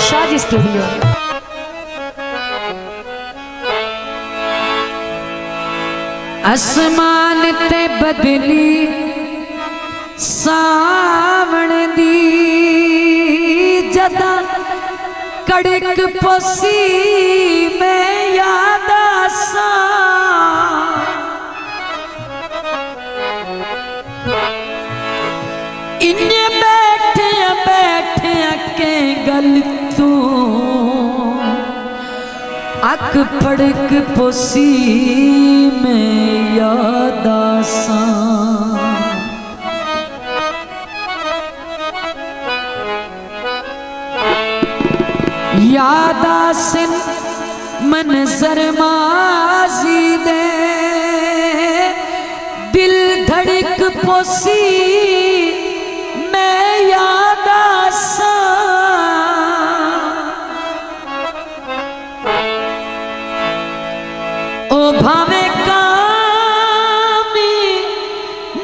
Shaji studio. आसमान ते बदली सावण दी जदा कड़क पोसी मैं याद आसा इन्ने बैठे बैठे के गल तू अक पड़क पोसी में याद आसा याद आसिन मनजर माजी दे दिल धड़क पोसी मैं याद आसा ओ भावे कामी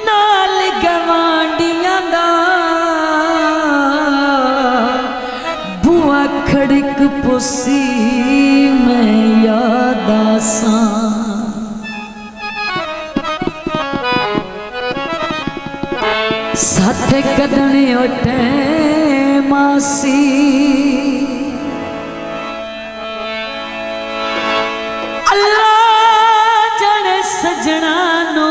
नाल गवांडियां दा बुआ खड़क पोसी मैं याद आसा साथ कदने उठे मासी सजना नो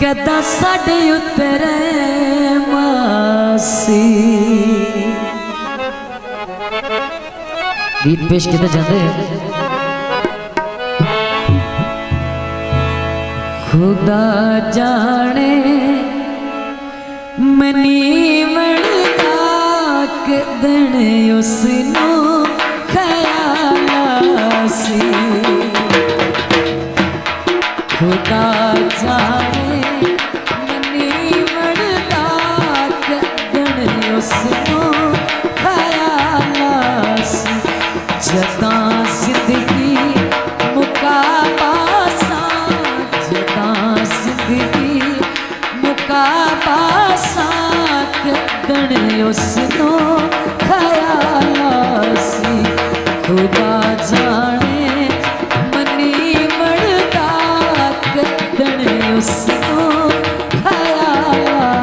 कदा साडे उतरे मासी गीत पेश किते जाते खुदा जाने मनी वणदा कदने उसनो ख्यालासी खुदा जाने मनी वणदा कदने उसनो ख्यालासी जदा जिंदगी मुका पासा जदा जिंदगी मुका पासा कदने उसनो ख्यालासी खुदा जाने मनी वणदा कदने उसनो ख्यालासी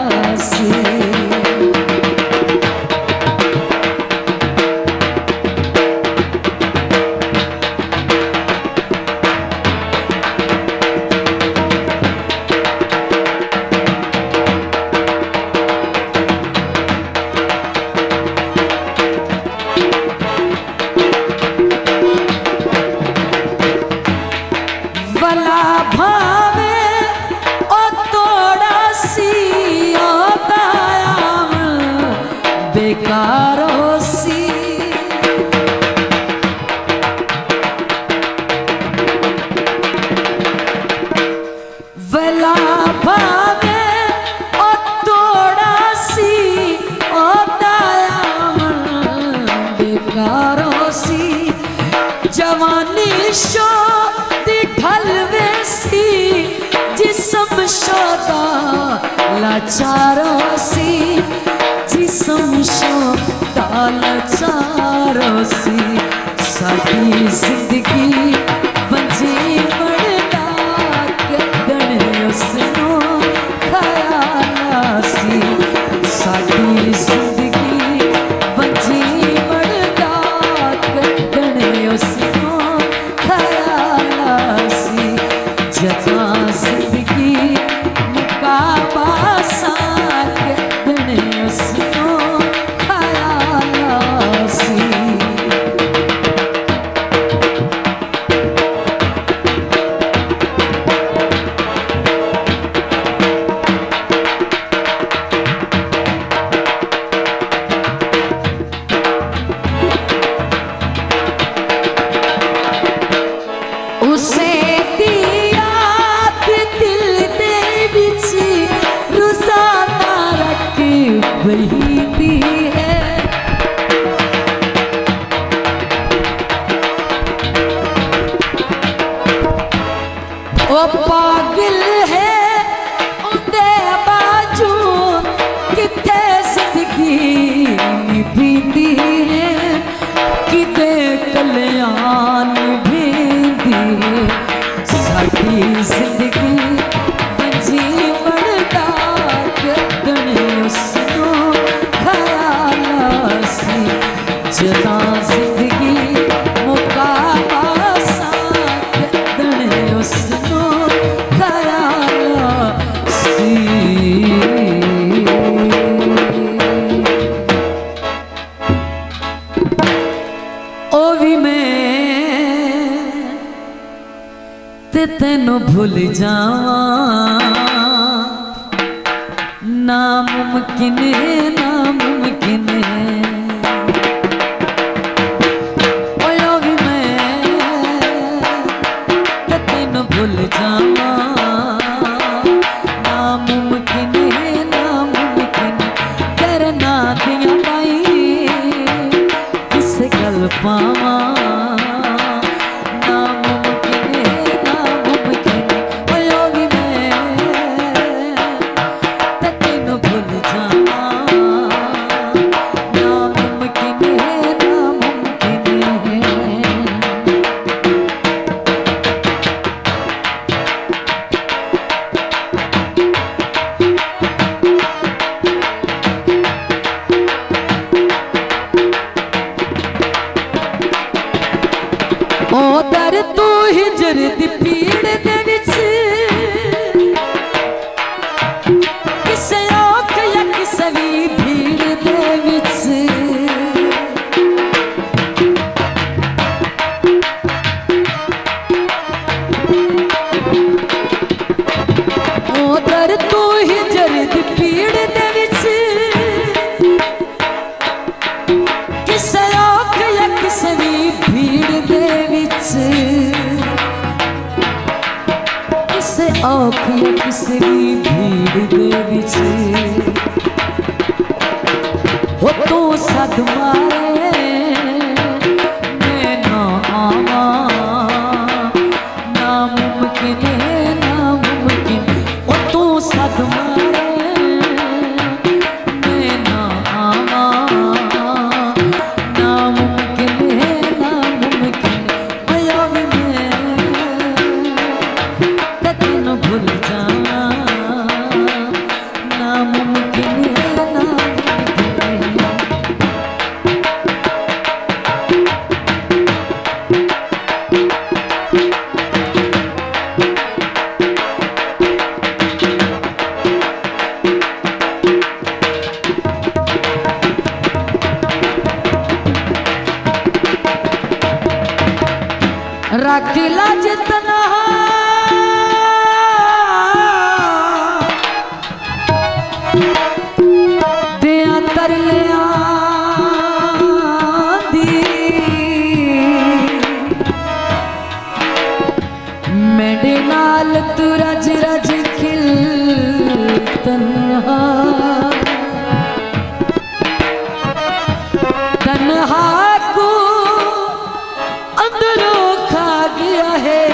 भला भावे ओ तोड़ा सी ओ दायाम बेकारो सी भला भावे ओ तोड़ा सी ओ दायाम बेकारो सी जवानी शो ढलवे सी जिसम शोदा लाचारो सी जिसम शोदा लाचारो सी साडी जिंदगी वंजी वणदा कदने उसनो ख्यालासी साडी जिंदगी वंजी वणदा कदने उसनो ख्यालासी जदा जिंदगी मुका पासा कदने उसनो ख्यालासी है किते कल्याण भेंदी है साडी जिंदगी बंजी मरदा कदन उसनो ख्याल सी जदा जिंदगी मुकाबा कदन उसनो ख्याल सी तेनों भूल जावा नामुमकिन है नामुमकिन है ओयो भी मैं तेनों भूल जावा नामुमकिन है नामुमकिन करना दिया पाई किस गल पावा तू हिजर दी पीड़ दे विच किसे औख या किसे भी भीड़ दे विच उधर तू हिजर दी पीड़ दे विच किसे औख या किसे भी भीड़ दे विच किसे औख या किसे भी भीड़ दे विच हो तू सद मारे मैं ना आवा नामुमकिन है नामुमकिन हो तू सद मारे मैं ना आवा नामुमकिन है नामुमकिन भूल जाना नामुमकिन है नामुमकिन है रखिला जितना दिया तरलिया दी मेरे नाल तू रज रज खिल तन्हा तन्हा को अंदरों खा गया है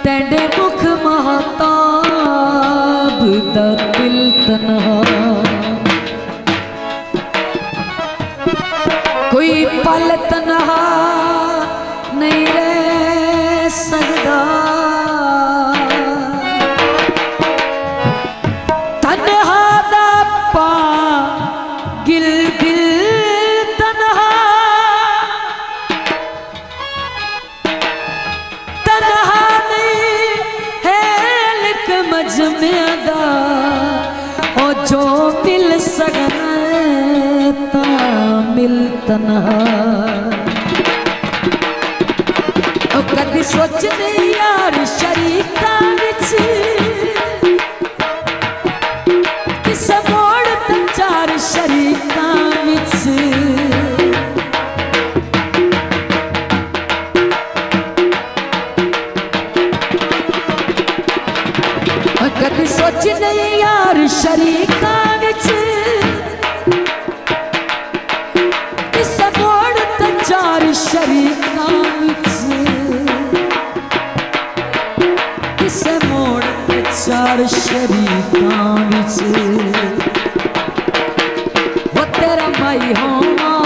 तेरे मुख महताब दा दिल तन्हा कोई पल तन्हा नहीं रह सकता तन्हा दा पा गिल गिल तन्हा तन्हा नहीं है लिक मजमेदा ओ जो मिल सकना मिल तन्हा ओ कदी सोचने यार शरीका विच किसे मोड़ ते चार शरीका विच ओ कदी सोचने यार शरीका विच चार शरीका विच किसे मोड़ ते चार शरीका विच वो तेरा भाई होवा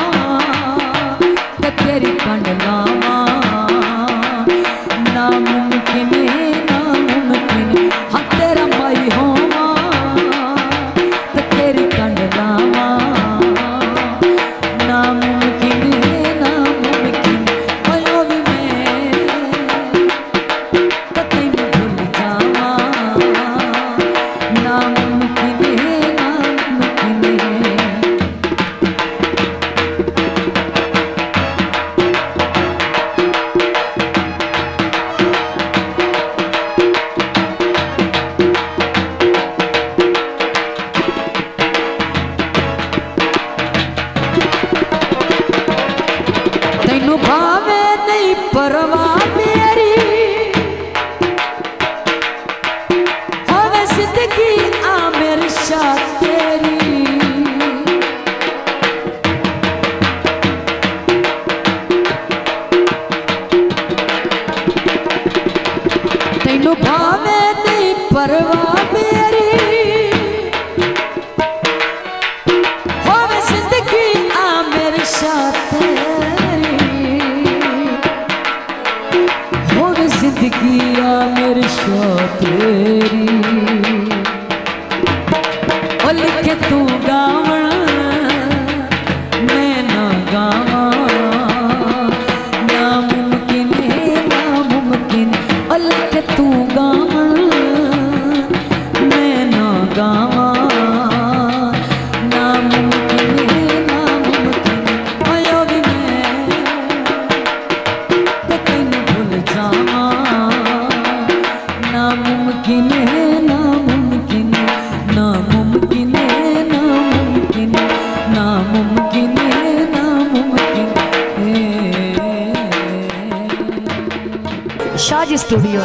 किया मेरी शो तेरी ओ लिखे तू गावण मैं ना गावा नामुमकिन है नामुमकिन ओ लिखे तू गावण मैं ना गावा नामुमकिन है नामुमकिन आयो भी मैं तो तैनू भूल जावा नामुमकिन है नामुमकिन नामुमकिन है नामुमकिन नामुमकिन है नामुमकिन है। शाजी स्टूडियो।